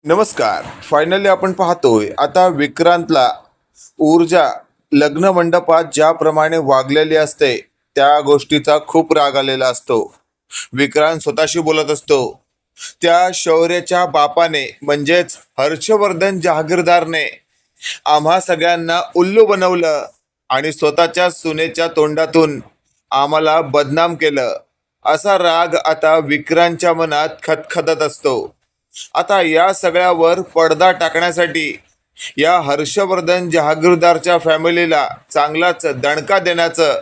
नमस्कार. फायनली आपण पाहतोय आता विक्रांतला ऊर्जा लग्न मंडपात ज्याप्रमाणे वागलेली असते त्या गोष्टीचा खूप राग आलेला असतो. विक्रांत स्वतःशी बोलत असतो. त्या शौर्याच्या बापाने म्हणजेच हर्षवर्धन जहागीरदारने आम्हा सगळ्यांना उल्लू बनवलं आणि स्वतःच्या सुनेच्या तोंडातून आम्हाला बदनाम केलं. असा राग आता विक्रांतच्या मनात खदखदत असतो. आता या सगळ्यावर पडदा टाकण्यासाठी या हर्षवर्धन जहागीरदारच्या फॅमिलीला चांगलाच दणका देण्याचं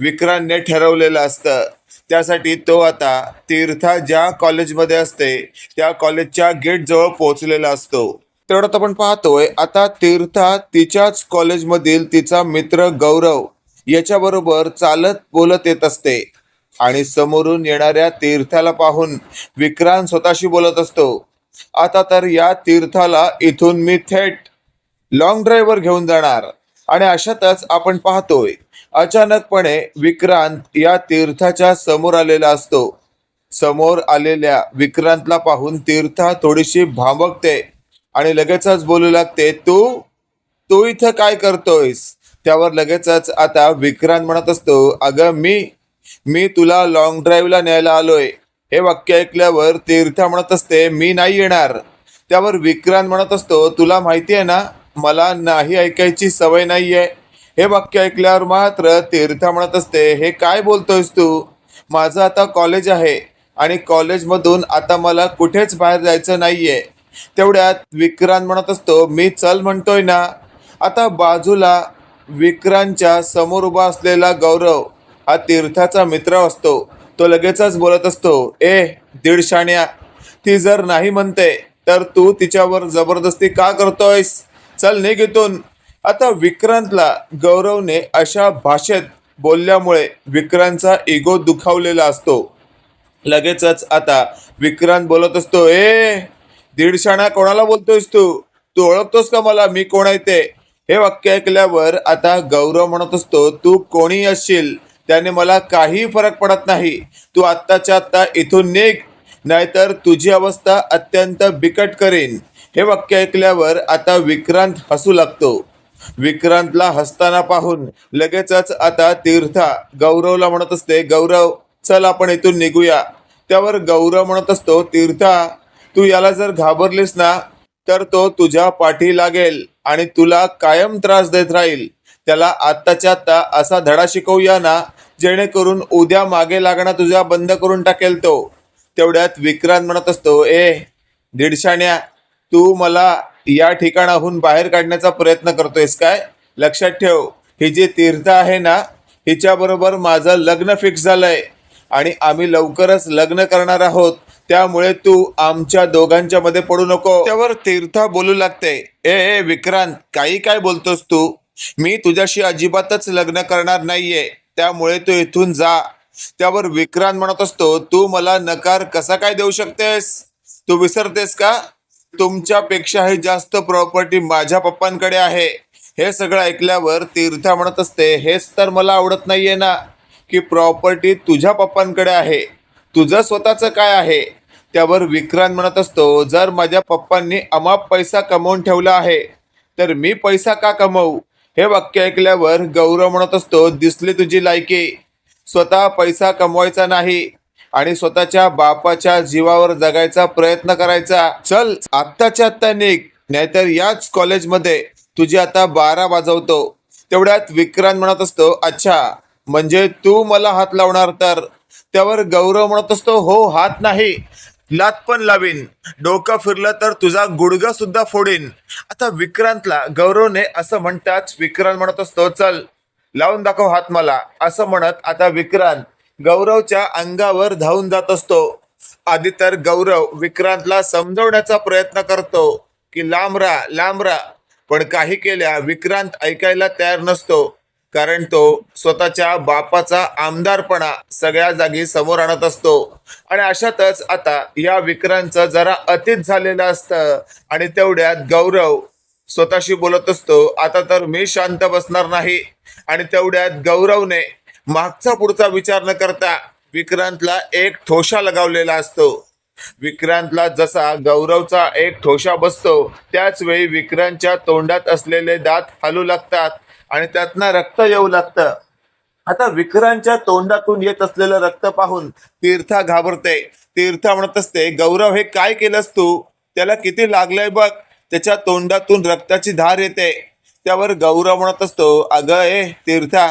विक्रांतने ठरवलेलं असतं. त्यासाठी तो आता तीर्था ज्या कॉलेजमध्ये असते त्या कॉलेजच्या गेटजवळ पोहोचलेला असतो. तेवढ्यात आपण पाहतोय आता तीर्था तिच्याच कॉलेजमधील तिचा मित्र गौरव याच्याबरोबर चालत बोलत येत असते आणि समोरून येणाऱ्या तीर्थाला पाहून विक्रांत स्वतःशी बोलत असतो. आता तर या तीर्थाला इथून मी थेट लॉंग ड्राईव्हवर घेऊन जाणार. आणि अशातच आपण पाहतोय अचानकपणे विक्रांत या तीर्थाच्या समोर आलेला असतो. समोर आलेल्या विक्रांतला पाहून तीर्था थोडीशी भांबकते आणि लगेचच बोलू लागते, तू तू इथं काय करतोयस? त्यावर लगेचच आता विक्रांत म्हणत असतो, अगं मी तुला लॉंग ड्राईव्हला न्यायला आलोय. हे वाक्य ऐकल्यावर तीर्था म्हणत असते, मी नाही येणार. त्यावर विक्रांत म्हणत असतो, तुला माहिती आहे ना मला नाही ऐकायची सवय नाहीये. हे वाक्य ऐकल्यावर मात्र तीर्था म्हणत असते, हे काय बोलतोयस तू? माझं आता कॉलेज आहे आणि कॉलेजमधून आता मला कुठेच बाहेर जायचं नाहीये. तेवढ्यात विक्रांत म्हणत असतो, मी चल म्हणतोय ना. आता बाजूला विक्रांतच्या समोर उभा असलेला गौरव हा तीर्थाचा मित्र असतो. तो लगेचच बोलत असतो, दीडशाण्या, ती जर नाही म्हणते तर तू तिच्यावर जबरदस्ती का करतोयस? चल निघ इथून. आता विक्रांतला गौरवने अशा भाषेत बोलल्यामुळे विक्रांतचा इगो दुखावलेला असतो. लगेचच आता विक्रांत बोलत असतो, दीडशाणा कोणाला बोलतोयस तू? तू ओळखतोस का मला, मी कोण आहे ते? हे वाक्य ऐकल्यावर आता गौरव म्हणत असतो, तू कोणी असशील त्याने मला काही फरक पडत नाही. तू आत्ताच्या आत्ता इथून निघ, नाहीतर तुझी अवस्था अत्यंत बिकट करेन. हे वाक्य ऐकल्यावर आता विक्रांत हसू लागतो. विक्रांतला हसताना पाहून लगेचच आता तीर्था गौरवला म्हणत असते, गौरव चल आपण इथून निघूया. त्यावर गौरव म्हणत असतो, तीर्था तू याला जर घाबरलीस ना तर तो तुझ्या पाठी लागेल आणि तुला कायम त्रास देत राहील. त्याला आत्ताच्या आत्ता असा धडा शिकवूया ना जेणेकरून उद्या मागे लागणं तुझ्या बंद करून टाकेल तो. तेवढ्यात विक्रांत म्हणत असतो, दीडशाण्या, तू मला या ठिकाणाहून बाहेर काढण्याचा प्रयत्न करतोयस काय? लक्षात ठेव, ही जी तीर्थ आहे ना हिच्याबरोबर माझं लग्न फिक्स झालंय आणि आम्ही लवकरच लग्न करणार आहोत. त्यामुळे तू आमच्या दोघांच्या मध्ये पडू नको. त्यावर तीर्था बोलू लागते, विक्रांत काही काय बोलतोस तू? मी तुझ्याशी अजिबातच लग्न करणार नाहीये, त्यामुळे तू इथून जा. त्यावर विक्रांत म्हणत असतो, तू मला नकार कसा काय देऊ शकतेस? तू विसरतेस का तुमच्यापेक्षाही जास्त प्रॉपर्टी माझ्या पप्पांकडे आहे? हे सगळं ऐकल्यावर तीर्था म्हणत असते, हेच तर मला आवडत नाहीये ना की प्रॉपर्टी तुझ्या पप्पांकडे आहे, तुझं स्वतःचं काय आहे? त्यावर विक्रांत म्हणत असतो, जर माझ्या पप्पांनी अमाप पैसा कमवून ठेवला आहे तर मी पैसा का कमवू? हे वाक्य ऐकल्यावर गौरव म्हणत असतो, दिसली तुझी लायकी. स्वतः पैसा कमवायचा नाही आणि स्वतःच्या बापाच्या जीवावर जगायचा प्रयत्न करायचा. चल आत्ताच्या आत्ता निघ, नाहीतर याच कॉलेजमध्ये तुझी आता 12 वाजवतो. तेवढ्यात विक्रांत म्हणत असतो, अच्छा म्हणजे तू मला हात लावणार तर? त्यावर गौरव म्हणत असतो, हो, हात नाही लात पण लावीन, डोकं फिरलं तर तुझा गुडघा सुद्धा फोडीन. आता विक्रांतला गौरवने असं म्हणताच विक्रांत म्हणत असतो, चल लावून दाखव हात मला. असं म्हणत आता विक्रांत गौरवच्या अंगावर धावून जात असतो. आधी तर गौरव विक्रांतला समजवण्याचा प्रयत्न करतो की लांब राहा, पण काही केल्या विक्रांत ऐकायला तयार नसतो, कारण तो स्वतःच्या बापाचा आमदारपणा सगळ्या जागी समोर आणत असतो. आणि अशातच आता या विक्रांतचं जरा अतीत झालेलं असतं आणि तेवढ्यात गौरव स्वतःशी बोलत असतो, आता तर मी शांत बसणार नाही. आणि तेवढ्यात गौरवने मागचा पुढचा विचार न करता विक्रांतला एक ठोशा लगावलेला असतो. विक्रांतला जसा गौरवचा एक ठोशा बसतो त्याच वेळी विक्रांतच्या तोंडात असलेले दात हलू लागतात आणि त्यातनं रक्त येऊ लागतं. आता विक्रांतच्या तोंडातून येत असलेलं रक्त पाहून तीर्था घाबरते. तीर्था म्हणत असते, गौरव हे काय केलंस तू? त्याला किती लागलंय बघ, त्याच्या तोंडातून रक्ताची धार येते. त्यावर गौरव म्हणत असतो, अगं तीर्था,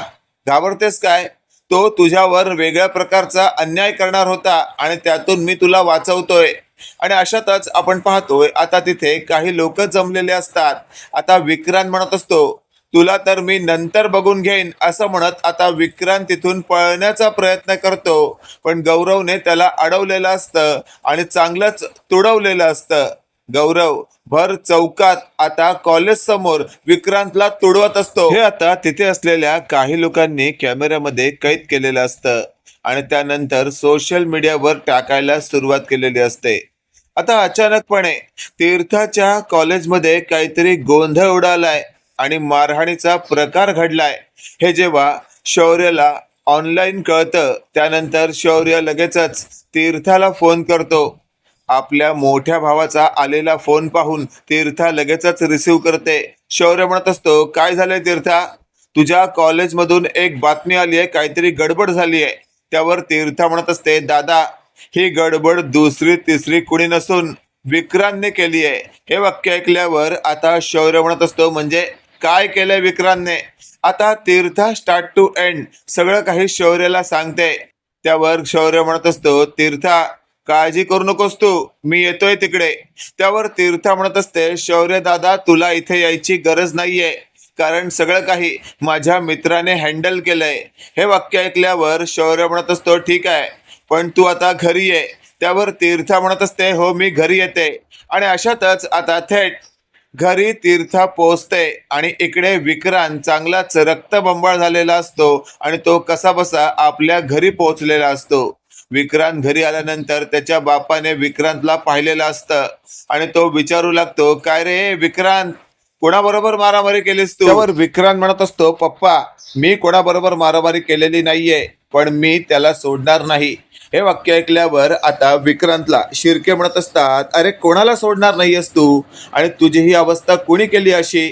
घाबरतेस काय? तो तुझ्यावर वेगळ्या प्रकारचा अन्याय करणार होता आणि त्यातून मी तुला वाचवतोय. आणि अशातच आपण पाहतोय आता तिथे काही लोक जमलेले असतात. आता विक्रांत म्हणत असतो, तुला तर मी नंतर बघून घेईन असं म्हणत आता विक्रांत तिथून पळण्याचा प्रयत्न करतो. पण गौरवने त्याला अडवलेलं असतं आणि चांगलंच तुडवलेलं असतं. गौरव भर चौकात आता कॉलेज समोर विक्रांतला तुडवत असतो. हे आता तिथे असलेल्या काही लोकांनी कॅमेऱ्यामध्ये कैद केलेलं असतं आणि त्यानंतर सोशल मीडियावर टाकायला सुरुवात केलेली असते. आता अचानकपणे तीर्थाच्या कॉलेजमध्ये काहीतरी गोंधळ उडालाय आणि मारहाणीचा प्रकार घडलाय. हे जेव्हा शौर्यला ऑनलाईन कळतं त्यानंतर शौर्य लगेचच तीर्थाला फोन करतो. आपल्या मोठ्या भावाचा आलेला फोन पाहून तीर्था लगेचच रिसीव करते. शौर्य म्हणत असतो, काय झालंय तीर्था? तुझ्या कॉलेजमधून एक बातमी आली आहे, काहीतरी गडबड झाली आहे. त्यावर तीर्था म्हणत असते, दादा ही गडबड दुसरी तिसरी कुणी नसून विक्रांतने केली आहे. हे वाक्य ऐकल्यावर आता शौर्य म्हणत असतो, म्हणजे काय केलंय विक्रांतने? आता तीर्था स्टार्ट टू एंड सगळं काही शौर्यला सांगते. त्यावर शौर्य म्हणत असतो, तीर्था काळजी करू नकोस तू, मी येतोय तिकडे. त्यावर तीर्था म्हणत असते, शौर्य दादा तुला इथे यायची गरज नाहीये, कारण सगळं काही माझ्या मित्राने हँडल केलंय. हे वाक्य ऐकल्यावर शौर्य म्हणत असतो, ठीक आहे, पण तू आता घरी ये. त्यावर तीर्था म्हणत असते, हो मी घरी येते. आणि अशातच आता थेट घरी तीर्था पोहोचते आणि इकडे विक्रांत चांगलाच रक्तबंबाळ झालेला असतो आणि तो कसा बसा आपल्या घरी पोहोचलेला असतो. विक्रांत घरी आल्यानंतर त्याच्या बापाने विक्रांतला पाहिलेलं असतं आणि तो विचारू लागतो, काय रे विक्रांत, कोणाबरोबर मारामारी केलीस तू? त्यावर विक्रांत म्हणत असतो, पप्पा मी कोणाबरोबर मारामारी केलेली नाहीये, पण मी त्याला सोडणार नाही. हे वाक्य ऐकल्यावर आता विक्रांतला शिर्के म्हणत असतात, अरे कोणाला सोडणार नाहीयेस तू आणि तुझी ही अवस्था कोणी केली अशी?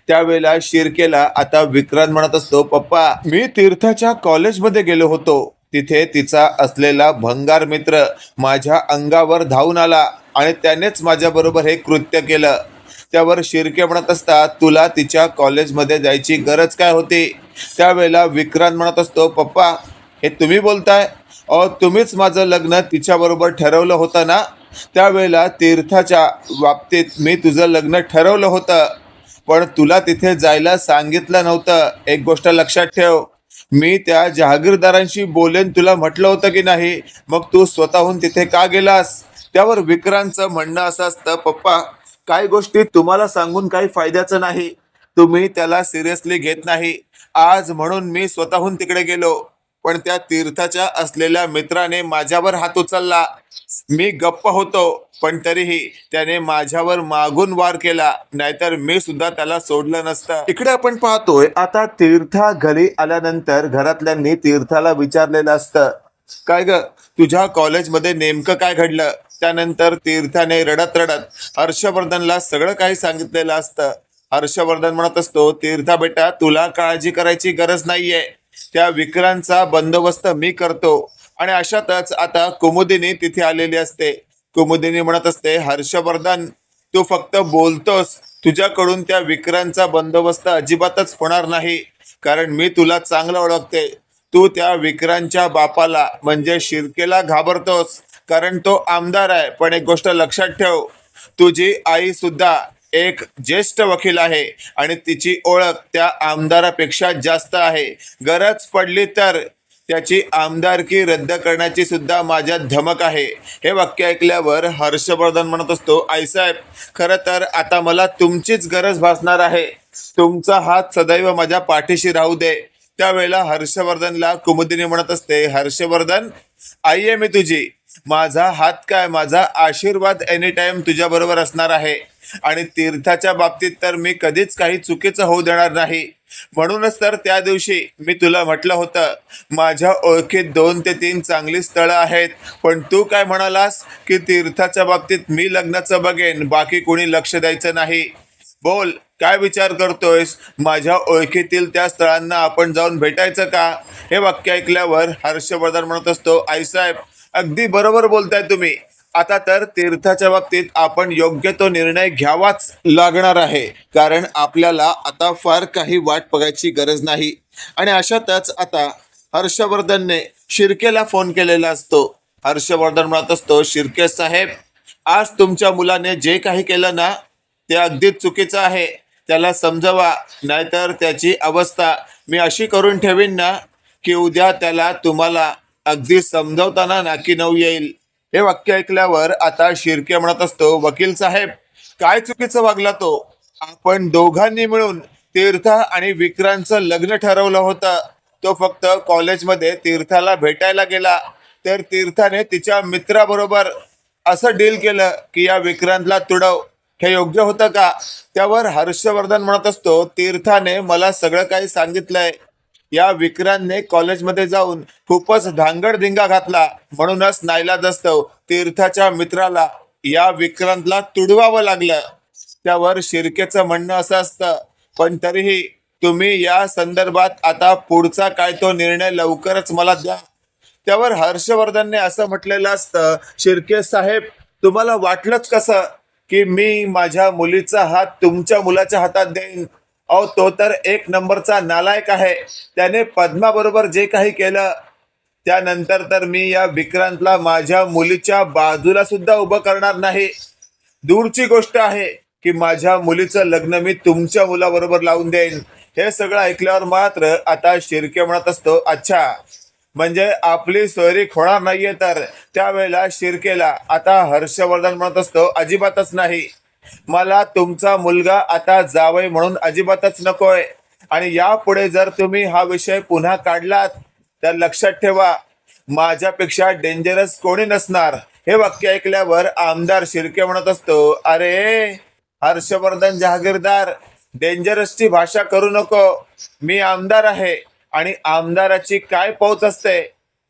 त्यावेळेला शिर्केला आता विक्रांत म्हणत असतो, पप्पा मी तीर्थाच्या कॉलेजमध्ये गेलो होतो, तिथे तिचा असलेला भंगार मित्र माझ्या अंगावर धावून आला आणि त्यानेच माझ्याबरोबर हे कृत्य केलं. त्यावर शिर्के म्हणत असतात, तुला तिच्या कॉलेजमध्ये जायची गरज काय होती? त्यावेळेला विक्रांत म्हणत असतो, पप्पा हे तुम्ही बोलताय? तुम्हीच माझं लग्न तिच्याबरोबर ठरवलं होतं ना? त्यावेळेला तीर्थाच्या बाबतीत मी तुझं लग्न ठरवलं होतं, पण तुला तिथे जायला सांगितलं नव्हतं. एक गोष्ट लक्षात ठेव, मी त्या जहागीरदारांशी बोलेन तुला म्हटलं होतं की नाही, मग तू स्वतःहून तिथे का गेलास? त्यावर विक्रांतचं म्हणणं असं असतं, पप्पा काही गोष्टी तुम्हाला सांगून काही फायद्याचं नाही, तुम्ही त्याला सिरियसली घेत नाही. आज म्हणून मी स्वतःहून तिकडे गेलो, पण त्या तीर्थाच्या असलेल्या मित्राने माझ्यावर हात उचलला. मी गप्प होतो, पण तरीही त्याने माझ्यावर मागून वार केला, नाहीतर मी सुद्धा त्याला सोडलं नसतं. इकडे आपण पाहतोय आता तीर्था घरी आल्यानंतर घरातल्यांनी तीर्थाला विचारलेलं असतं, काय ग तुझ्या कॉलेजमध्ये नेमकं काय घडलं? त्यानंतर तीर्थाने रडत रडत हर्षवर्धनला सगळं काही सांगितलेलं असतं. हर्षवर्धन म्हणत असतो, तीर्था बेटा तुला काळजी करायची गरज नाहीये, त्या विक्रांतचा बंदोबस्त मी करतो. आणि अशातच आता कुमुदिनी तिथे आलेली असते. कुमुदिनी म्हणत असते, हर्षवर्धन तू फक्त बोलतोस, तुझ्याकडून त्या विक्रांतचा बंदोबस्त अजिबातच होणार नाही, कारण मी तुला चांगलं ओळखते. तू त्या विक्रांतच्या बापाला म्हणजे शिर्केला घाबरतोस, कारण तो आमदार आहे. पण एक गोष्ट लक्षात ठेव, तुझी आई सुद्धा एक ज्येष्ठ वकील आहे आणि तिची ओळख त्या आमदारापेक्षा जास्त आहे. गरज पडली तर त्याची आमदारकी रद्द करण्याची सुद्धा माझ्यात धमक आहे. हे वाक्य ऐकल्यावर हर्षवर्धन म्हणत असतो, आईसाहेब खरं तर आता मला तुमचीच गरज भासणार आहे, तुमचा हात सदैव माझ्या पाठीशी राहू दे. त्यावेळेला हर्षवर्धनला कुमुदिनी म्हणत असते, हर्षवर्धन आई आहे मी तुझी, माझा हात काय, माझा आशीर्वाद एनी टाइम तुझ्या बरोबर असणार आहे. आणि तीर्थाच्या बाबतीत तर मी कधीच काही चुकीचं होऊ देणार नाही. म्हणूनच तर त्या दिवशी मी तुला म्हटलं होतं, माझ्या ओळखीत 2 ते 3 चांगली स्थळं आहेत, पण तू काय म्हणालास की तीर्थाच्या बाबतीत मी लग्नाचं बघेन, बाकी कोणी लक्ष द्यायचं नाही. बोल, काय विचार करतोयस? माझ्या ओळखीतील त्या स्थळांना आपण जाऊन भेटायचं का? हे वाक्य ऐकल्यावर हर्षवर्धन म्हणत असतो, आईसाहेब अगदी बरोबर बोलताय तुम्ही. आता तर तीर्थाच्या बाबतीत आपण योग्य तो निर्णय घ्यावाच लागणार आहे, कारण आपल्याला आता फार काही वाट बघायची गरज नाही. आणि अशातच आता हर्षवर्धनने शिर्केला फोन केलेला असतो. हर्षवर्धन म्हणत असतो, शिर्के साहेब, आज तुमच्या मुलाने जे काही केलं ना ते अगदीच चुकीचं आहे. त्याला समजवा, नाहीतर त्याची अवस्था मी अशी करून ठेवीन ना की उद्या त्याला तुम्हाला अगदी समजवताना नाकी नऊ येईल. हे वाक्य ऐकल्यावर आता शिर्के म्हणत असतो, वकील साहेब, काय चुकीचं वागला तो? आपण दोघांनी मिळून तीर्थ आणि विक्रांतचं लग्न ठरवलं होतं. तो फक्त कॉलेजमध्ये तीर्थाला भेटायला गेला, तर तीर्थाने तिच्या मित्राबरोबर असं डील केलं की या विक्रांतला तुडव. हे योग्य होतं का? त्यावर हर्षवर्धन म्हणत असतो, तीर्थाने मला सगळं काही सांगितलंय. या विक्रांतने कॉलेजमध्ये जाऊन खूपच धांगडधिंगा घातला, म्हणूनच नाईलाजास्तव तीर्थाच्या मित्राला या विक्रांतला तुडवावं लागलं. त्यावर शिर्केचं म्हणणं असं असतं, पण तरीही तुम्ही या संदर्भात आता पुढचा काय तो निर्णय लवकरच मला द्या. त्यावर हर्षवर्धनने असं म्हटलेलं असतं, शिर्के साहेब, तुम्हाला वाटलंच कसं की मी माझ्या मुलीचा हात तुमच्या मुलाच्या हातात देईन? अहो, तो तर एक नंबरचा नालायक आहे. त्याने पद्माबरोबर जे काही केलं, त्यानंतर तर मी या विक्रांतला माझ्या मुलीच्या बाजूला सुद्धा उभं करणार नाही. दूरची गोष्ट आहे की माझ्या मुलीचं लग्न मी तुमच्या मुलाबरोबर लावून देईन. हे सगळं ऐकल्यावर मात्र आता शिर्के म्हणत असतो, अच्छा, म्हणजे आपली सोयरीक होणार नाहीये. तर त्यावेळेला शिर्केला आता हर्षवर्धन म्हणत असतो, अजिबातच नाही. मला तुमचा मुलगा आता जावई म्हणून अजिबातच नकोय. आणि यापुढे जर तुम्ही हा विषय पुन्हा काढलात तर लक्षात ठेवा, माझ्यापेक्षा डेंजरस कोणी नसणार. हे वाक्य ऐकल्यावर आमदार शिर्के म्हणत असतो, अरे हर्षवर्धन जहागीरदार, डेंजरसची भाषा करू नको. मी आमदार आहे आणि आमदाराची काय पौच असते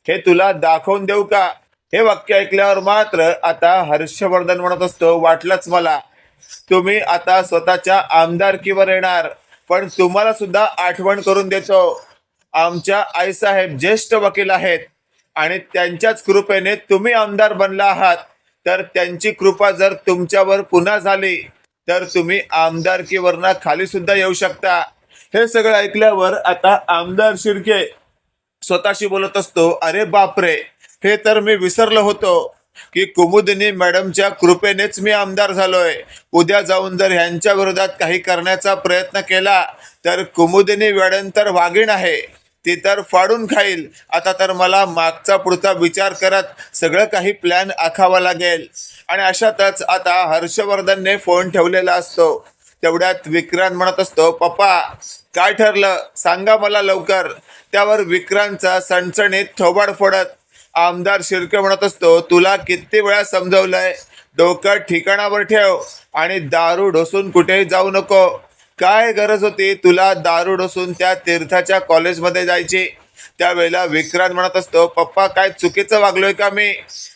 हे तुला दाखवून देऊ का? हे वाक्य ऐकल्यावर मात्र आता हर्षवर्धन म्हणत असतो, वाटलंच मला, तुम्ही आता स्वतःच्या आमदारकीवर येणार. पण तुम्हाला सुद्धा आठवण करून देतो, आमच्या आईसाहेब ज्येष्ठ वकील आहेत आणि त्यांच्याच कृपेने तुम्ही आमदार बनला आहात. तर त्यांची कृपा जर तुमच्यावर पुन्हा झाली तर तुम्ही आमदारकीवरनं खाली सुद्धा येऊ शकता. हे सगळं ऐकल्यावर आता आमदार शिर्के स्वतःशी बोलत असतो, अरे बापरे, हे तर मी विसरलो होतो की कुमुदिनी मॅडमच्या कृपेनेच मी आमदार झालोय. उद्या जाऊन जर ह्यांच्या विरोधात काही करण्याचा प्रयत्न केला तर कुमुदिनी मॅडम तर वाघीण आहे, ती तर फाडून खाईल. आता तर मला मागचा पुढचा विचार करत सगळं काही प्लॅन आखावा लागेल. आणि अशातच आता हर्षवर्धनने फोन ठेवलेला असतो. तेवढ्यात विक्रांत म्हणत असतो, पप्पा, काय ठरलं सांगा मला लवकर. त्यावर विक्रांतचा सणसणीत थोबाड फोडत आमदार शिर्के म्हणत असतो, तुला किती वेळा समजवलंय, डोकं ठिकाणावर ठेव आणि दारू ढोसून कुठेही जाऊ नको. काय गरज होती तुला दारू ढोसून त्या तीर्थाच्या कॉलेजमध्ये जायची? त्यावेळेला विक्रांत म्हणत असतो, पप्पा, काय चुकीचं वागलोय का मी?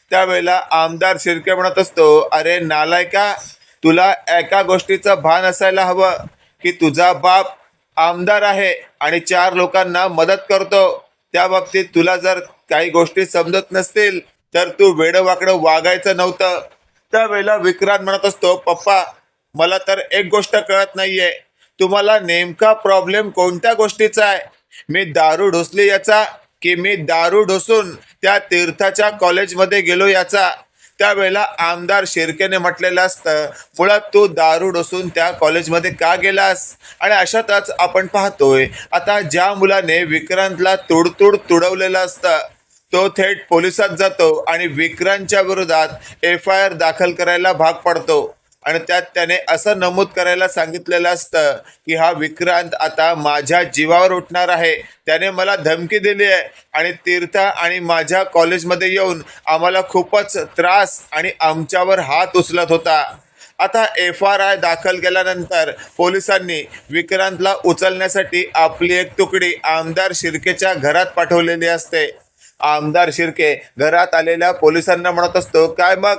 त्यावेळेला आमदार शिर्के म्हणत असतो, अरे नालायका, तुला एका गोष्टीचं भान असायला हवं की तुझा बाप आमदार आहे आणि 4 लोकांना मदत करतो. त्या बाबतीत तुला जर काही गोष्टी समजत नसतील तर तू वेडवाकडं वागायचं नव्हतं. त्यावेळेला विक्रांत म्हणत असतो, पप्पा, मला तर एक गोष्ट कळत नाहीये, तुम्हाला नेमका प्रॉब्लेम कोणत्या गोष्टीचा आहे? मी दारू ढोसली याचा की मी दारू ढोसून त्या तीर्थाच्या कॉलेजमध्ये गेलो याचा? त्यावेळेला आमदार शिर्केने म्हटलेलं असतं, मुळात तू दारू ढोसून त्या कॉलेजमध्ये का गेलास? आणि अशातच आपण पाहतोय आता ज्या मुलाने विक्रांतला तुडतुड तुडवलेलं असतं तो थेट पोलिसात जातो आणि विक्रांतच्या विरोधात FIR दाखल करायला भाग पडतो. आणि त्यात त्याने असं नमूद करायला सांगितलेलं असतं की हा विक्रांत आता माझ्या जीवावर उठणार आहे. त्याने मला धमकी दिली आहे आणि तीर्थ आणि माझ्या कॉलेजमध्ये येऊन आम्हाला खूपच त्रास आणि आमच्यावर हात उचलत होता. आता FRI दाखल केल्यानंतर पोलिसांनी विक्रांतला उचलण्यासाठी आपली एक तुकडी आमदार शिर्केच्या घरात पाठवलेली असते. आमदार शिर्के घरात आलेल्या पोलिसांना म्हणत असतो, काय मग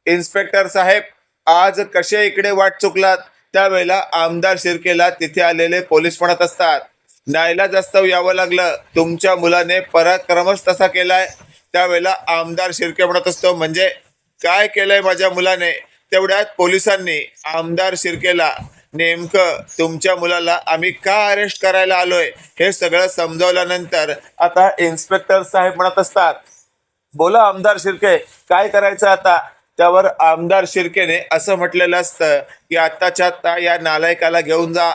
इन्स्पेक्टर साहेब, आज कसे इकडे वाट चुकलात? त्यावेळेला आमदार शिर्केला तिथे आलेले पोलीस म्हणत असतात, नाईलाजास्तव यावं लागलं, तुमच्या मुलाने पराक्रमच तसा केलाय. त्यावेळेला आमदार शिर्के म्हणत असतो, म्हणजे काय केलंय माझ्या मुलाने? तेवढ्यात पोलिसांनी आमदार शिर्केला नेमकं तुमच्या मुलाला आम्ही का अरेस्ट करायला आलोय हे सगळं समजावल्यानंतर आता इन्स्पेक्टर साहेब म्हणत असतात, बोला आमदार शिर्के, काय करायचं आता? त्यावर आमदार शिर्केने असं म्हटलेलं असतं की आत्ताच्या आत्ता या नालायकाला घेऊन जा,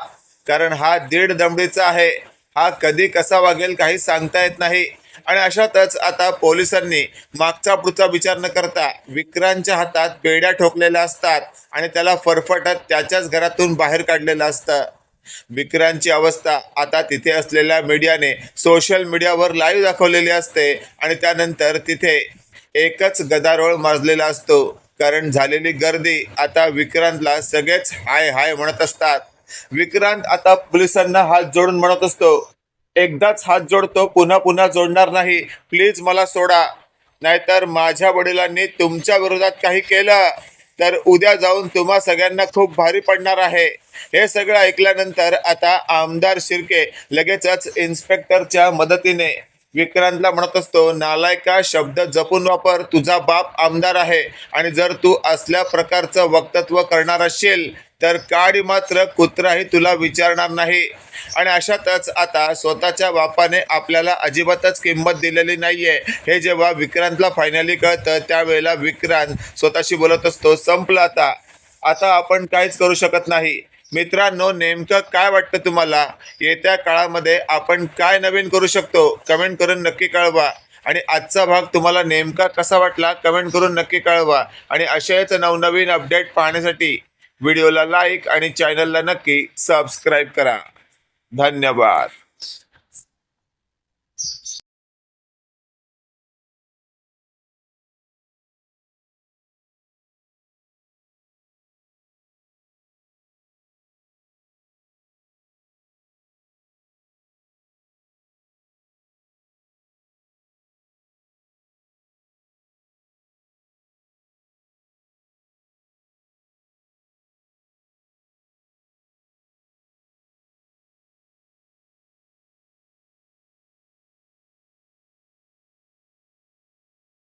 कारण हा 1.5 दमडीचा आहे, हा कधी कसा वागेल काही सांगता येत नाही. आणि अशातच आता पोलिसांनी मागचा पुढचा विचार न करता विक्रांतच्या हातात बेड्या ठोकलेल्या असतात आणि त्याला फरफटत त्याच्याच घरातून बाहेर काढलेलं असतं. विक्रांतची अवस्था आता तिथे असलेल्या मीडियाने सोशल मीडियावर लाईव्ह दाखवलेली असते आणि त्यानंतर तिथे एकच गदारोळ माजलेला असतो, कारण झालेली गर्दी आता विक्रांतला सगळेच हाय हाय म्हणत असतात. विक्रांत आता पोलिसांना हात जोडून म्हणत असतो, एकदाच हात जोडतो, पुन्हा पुन्हा जोडणार नाही, प्लीज मला सोडा, नाहीतर माझ्या वडिलांनी तुमच्या विरोधात काही केलं तर उद्या जाऊन तुम्हा सगळ्यांना खूप भारी पडणार आहे. हे सगळं ऐकल्यानंतर आता आमदार शिर्के लगेचच इन्स्पेक्टरच्या मदतीने विक्रांतला म्हणत असतो, नालायका, शब्द जपून वापर, तुझा बाप आमदार आहे आणि जर तू असल्या प्रकारचं वक्तव्य करणार असशील तर काडी मात्र कुत्राही तुला विचारणार नाही. आणि अशातच आता स्वतःच्या बापाने आपल्याला अजिबातच किंमत दिलेली नाहीये हे जेव्हा विक्रांतला फायनली कळतं, त्यावेळेला विक्रांत स्वतःशी बोलत असतो, संपलं आता, आता आपण काहीच करू शकत नाही. मित्रांनो, नेमकं काय वाटतं तुम्हाला? येत्या काळामध्ये आपण काय नवीन करू शकतो? कमेंट करून नक्की कळवा. आणि आजचा भाग तुम्हाला नेमका कसा वाटला कमेंट करून नक्की कळवा. आणि अशाच नवनवीन अपडेट पाहण्यासाठी व्हिडिओला लाईक आणि चॅनलला नक्की सबस्क्राईब करा. धन्यवाद.